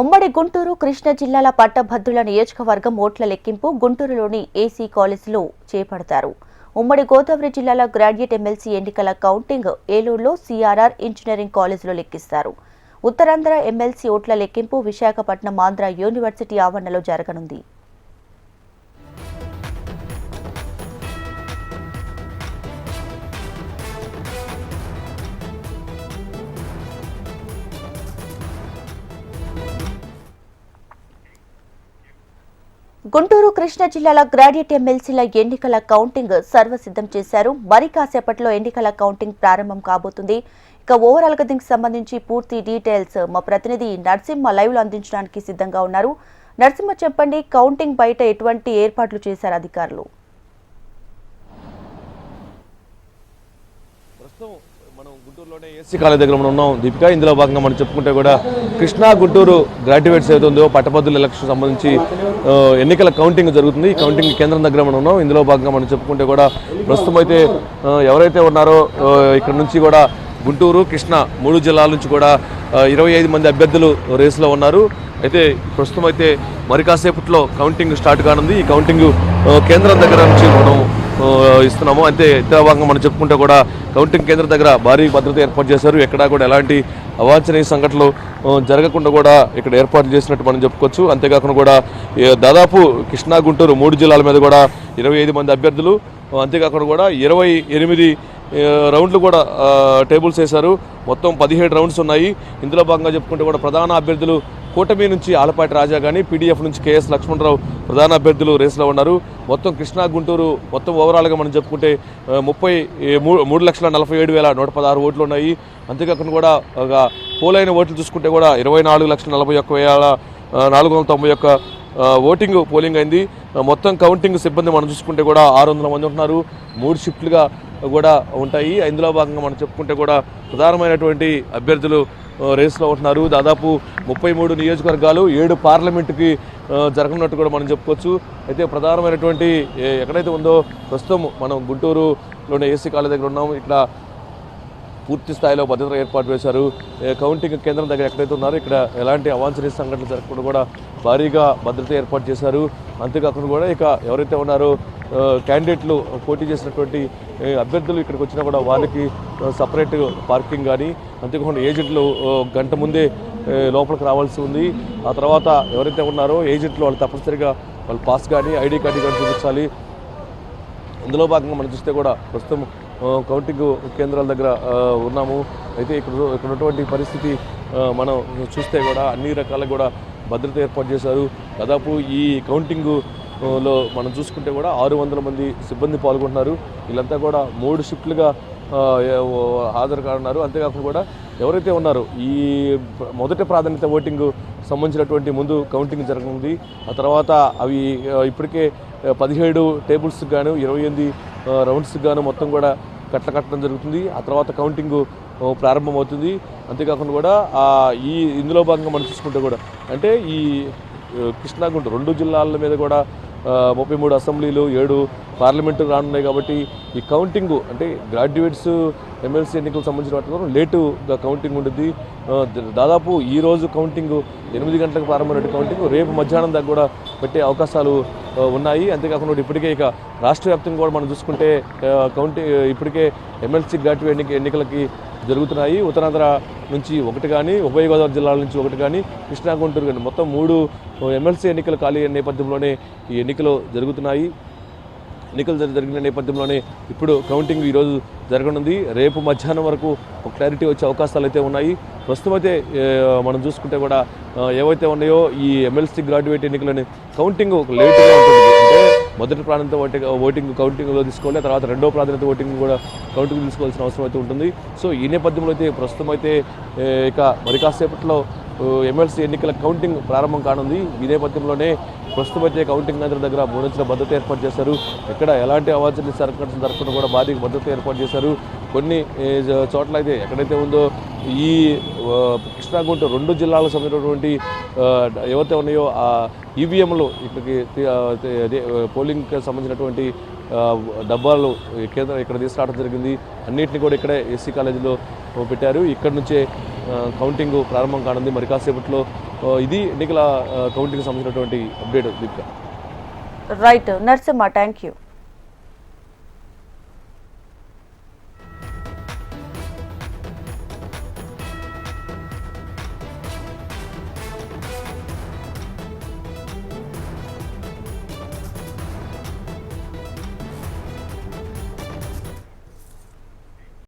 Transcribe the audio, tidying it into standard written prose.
ఉమ్మడి గుంటూరు కృష్ణా జిల్లాల పట్టభద్రుల నియోజకవర్గం ఓట్ల లెక్కింపు గుంటూరులోని ఏసీ కాలేజీలో చేపడతారు. ఉమ్మడి గోదావరి జిల్లాల గ్రాడ్యుయేట్ ఎమ్మెల్సీ ఎన్నికల కౌంటింగ్ ఏలూరులో సిఆర్ఆర్ ఇంజనీరింగ్ కాలేజీలో లెక్కిస్తారు. ఉత్తరాంధ్ర ఎమ్మెల్సీ ఓట్ల లెక్కింపు విశాఖపట్నం ఆంధ్ర యూనివర్సిటీ ఆవరణలో జరగనుంది. గుంటూరు కృష్ణా జిల్లాల గ్రాడ్యుయేట్ ఎమ్మెల్సీల ఎన్నికల కౌంటింగ్ సర్వసిద్ధం చేశారు. మరి కాసేపట్లో ఎన్నికల కౌంటింగ్ ప్రారంభం కాబోతుంది. ఇక ఓవరాల్ గా దీనికి సంబంధించి పూర్తి డీటెయిల్స్ మా ప్రతినిధి నరసింహ లైవ్ లో అందించడానికి సిద్ధంగా ఉన్నారు. నరసింహ, చెప్పండి, కౌంటింగ్ బయట ఎటువంటి ఏర్పాట్లు చేశారు అధికారులు? మనం గుంటూరులోనే ఏసీ కాలేజ్ దగ్గర మనం ఉన్నాం దీపిక. ఇందులో భాగంగా మనం చెప్పుకుంటే కూడా కృష్ణా గుంటూరు గ్రాడ్యుయేట్స్ ఏదైతే ఉందో పట్టభద్రుల ఎలక్షన్ సంబంధించి ఎన్నికల కౌంటింగ్ జరుగుతుంది. ఈ కౌంటింగ్ కేంద్రం దగ్గర మనం ఉన్నాం. ఇందులో భాగంగా మనం చెప్పుకుంటే కూడా ప్రస్తుతం అయితే ఎవరైతే ఉన్నారో ఇక్కడ నుంచి కూడా గుంటూరు కృష్ణా 3 జిల్లాల నుంచి కూడా 25 మంది అభ్యర్థులు రేసులో ఉన్నారు. అయితే ప్రస్తుతం అయితే మరి కాసేపట్లో కౌంటింగ్ స్టార్ట్ కానుంది. ఈ కౌంటింగ్ కేంద్రం దగ్గర నుంచి మనం ఇస్తున్నాము. అయితే ఇతర భాగంగా మనం చెప్పుకుంటే కూడా కౌంటింగ్ కేంద్రం దగ్గర భారీ భద్రత ఏర్పాటు చేశారు. ఎక్కడా కూడా ఎలాంటి అవాంఛనీయ సంఘటనలు జరగకుండా కూడా ఇక్కడ ఏర్పాట్లు చేసినట్టు మనం చెప్పుకోవచ్చు. అంతేకాకుండా కూడా దాదాపు కృష్ణా గుంటూరు 3 జిల్లాల మీద కూడా 25 మంది అభ్యర్థులు, అంతేకాకుండా కూడా 28 రౌండ్లు కూడా టేబుల్స్ వేశారు. మొత్తం 17 రౌండ్స్ ఉన్నాయి. ఇందులో భాగంగా చెప్పుకుంటే కూడా ప్రధాన అభ్యర్థులు కూటమి నుంచి ఆలపాటి రాజా కానీ, పీడీఎఫ్ నుంచి కేఎస్ లక్ష్మణరావు ప్రధాన అభ్యర్థులు రేసులో ఉన్నారు. మొత్తం కృష్ణా గుంటూరు మొత్తం ఓవరాల్గా మనం చెప్పుకుంటే 3,47,116 ఓట్లు ఉన్నాయి. అంతేకాకుండా కూడా పోలైన ఓట్లు చూసుకుంటే కూడా 24,41,491 ఓటింగ్ పోలింగ్ అయింది. మొత్తం కౌంటింగ్ సిబ్బంది మనం చూసుకుంటే కూడా 600 మంది ఉంటున్నారు. 3 షిఫ్ట్లుగా కూడా ఉంటాయి. ఇందులో భాగంగా మనం చెప్పుకుంటే కూడా ప్రధానమైనటువంటి అభ్యర్థులు రేసులో ఉంటున్నారు. దాదాపు 33 నియోజకవర్గాలు 7 పార్లమెంటుకి జరగనున్నట్టు కూడా మనం చెప్పుకోవచ్చు. అయితే ప్రధానమైనటువంటి ఎక్కడైతే ఉందో ప్రస్తుతం మనం గుంటూరులోనే ఏసీ కాలేజ్ దగ్గర ఉన్నాం. ఇక్కడ పూర్తి స్థాయిలో భద్రత ఏర్పాటు చేశారు. కౌంటింగ్ కేంద్రం దగ్గర ఎక్కడైతే ఉన్నారో ఇక్కడ ఎలాంటి అవాంఛనీయ సంఘటనలు జరగకుండా కూడా భారీగా భద్రత ఏర్పాటు చేశారు. అంతేకాకుండా కూడా ఇక ఎవరైతే ఉన్నారో క్యాండిడేట్లు పోటీ చేసినటువంటి అభ్యర్థులు ఇక్కడికి వచ్చినా కూడా వాళ్ళకి సపరేట్ పార్కింగ్ కానీ, అంతేకాకుండా ఏజెంట్లు గంట ముందే లోపలికి రావాల్సి ఉంది. ఆ తర్వాత ఎవరైతే ఉన్నారో ఏజెంట్లు వాళ్ళు తప్పనిసరిగా వాళ్ళు పాస్ కానీ ఐడి కార్డు కానీ చూపించాలి. ఇందులో భాగంగా మనం చూస్తే కూడా ప్రస్తుతం కౌంటింగ్ కేంద్రాల దగ్గర ఉన్నాము. అయితే ఇక్కడ ఉన్నటువంటి పరిస్థితి మనం చూస్తే కూడా అన్ని రకాల కూడా భద్రత ఏర్పాటు చేశారు. దాదాపు ఈ కౌంటింగ్లో మనం చూసుకుంటే కూడా 600 మంది సిబ్బంది పాల్గొంటున్నారు. వీళ్ళంతా కూడా 3 షిఫ్ట్లుగా హాజరు కానున్నారు. అంతేకాకుండా కూడా ఎవరైతే ఉన్నారో ఈ మొదటి ప్రాధాన్యత ఓటింగ్ సంబంధించినటువంటి ముందు కౌంటింగ్ జరగనుంది. ఆ తర్వాత అవి ఇప్పటికే 17 టేబుల్స్కి గాను 28 రౌండ్స్కి గాను మొత్తం కూడా కట్టడం జరుగుతుంది. ఆ తర్వాత కౌంటింగ్ ప్రారంభమవుతుంది. అంతేకాకుండా కూడా ఇందులో భాగంగా మనం చూసుకుంటే కూడా అంటే ఈ కృష్ణా గుంటూరు 2 జిల్లాల మీద కూడా 33 అసెంబ్లీలు 7 పార్లమెంటు రానున్నాయి. కాబట్టి ఈ కౌంటింగ్ అంటే గ్రాడ్యుయేట్స్ ఎమ్మెల్సీ ఎన్నికలకు సంబంధించిన వాటిలో లేటుగా కౌంటింగ్ ఉంటుంది. దాదాపు ఈరోజు కౌంటింగ్ 8 గంటలకు ప్రారంభమైన కౌంటింగ్ రేపు మధ్యాహ్నం దాకా కూడా పెట్టే అవకాశాలు ఉన్నాయి. అంతేకాకుండా ఇప్పటికే ఇక రాష్ట్ర వ్యాప్తంగా కూడా మనం చూసుకుంటే కౌంటింగ్ ఇప్పటికే ఎమ్మెల్సీ గ్రాడ్యుయేట్ ఎన్నికలకి జరుగుతున్నాయి. ఉత్తరాంధ్ర నుంచి 1 కానీ, ఉభయ గోదావరి జిల్లాల నుంచి 1 కానీ, కృష్ణా గుంటూరు కానీ మొత్తం 3 ఎమ్మెల్సీ ఎన్నికలు ఖాళీ అయిన నేపథ్యంలోనే ఈ ఎన్నికలు జరుగుతున్నాయి. ఎన్నికలు జరిగిన నేపథ్యంలోనే ఇప్పుడు కౌంటింగ్ ఈరోజు జరగనుంది. రేపు మధ్యాహ్నం వరకు ఒక క్లారిటీ వచ్చే అవకాశాలు అయితే ఉన్నాయి. ప్రస్తుతం అయితే మనం చూసుకుంటే కూడా ఏవైతే ఉన్నాయో ఈ ఎమ్మెల్సీ గ్రాడ్యుయేట్ ఎన్నికలని కౌంటింగ్ లేటుగా ఉంటుంది. అంటే మొదటి ప్రాధాన్యత ఓటింగ్ కౌంటింగ్లో తీసుకోవాలి, తర్వాత రెండో ప్రాధాన్యత ఓటింగ్ కూడా కౌంటింగ్ తీసుకోవాల్సిన అవసరం అయితే ఉంటుంది. సో ఈ నేపథ్యంలో అయితే ప్రస్తుతం అయితే ఇక మరి కాసేపట్లో ఎమ్మెల్సీ ఎన్నికల కౌంటింగ్ ప్రారంభం కానుంది. ఈ నేపథ్యంలోనే ప్రస్తుతం అయితే కౌంటింగ్ కేంద్రం దగ్గర బోనస్ల భద్రత ఏర్పాటు చేశారు. ఎక్కడ ఎలాంటి అవాంఛనీయ సంఘటనలు జరగకుండా కూడా భారీ భద్రత ఏర్పాటు చేశారు. కొన్ని చోట్ల అయితే ఎక్కడైతే ఉందో ఈ కృష్ణా గుంటూరు 2 జిల్లాలకు సంబంధించినటువంటి ఏవైతే ఉన్నాయో ఆ ఈవీఎంలు ఇక్కడికి పోలింగ్కి సంబంధించినటువంటి డబ్బాలు ఇక్కడ తీసుకురావడం జరిగింది. అన్నింటినీ కూడా ఇక్కడే ఏసీ కాలేజీలో పెట్టారు. ఇక్కడ నుంచే కౌంటింగ్ ప్రారంభం కానుంది. మరి కాసేపట్లో ఇది ఎన్నికల కౌంటింగ్ సంబంధించినటువంటి update Deepika. Right Narasimha, thank you.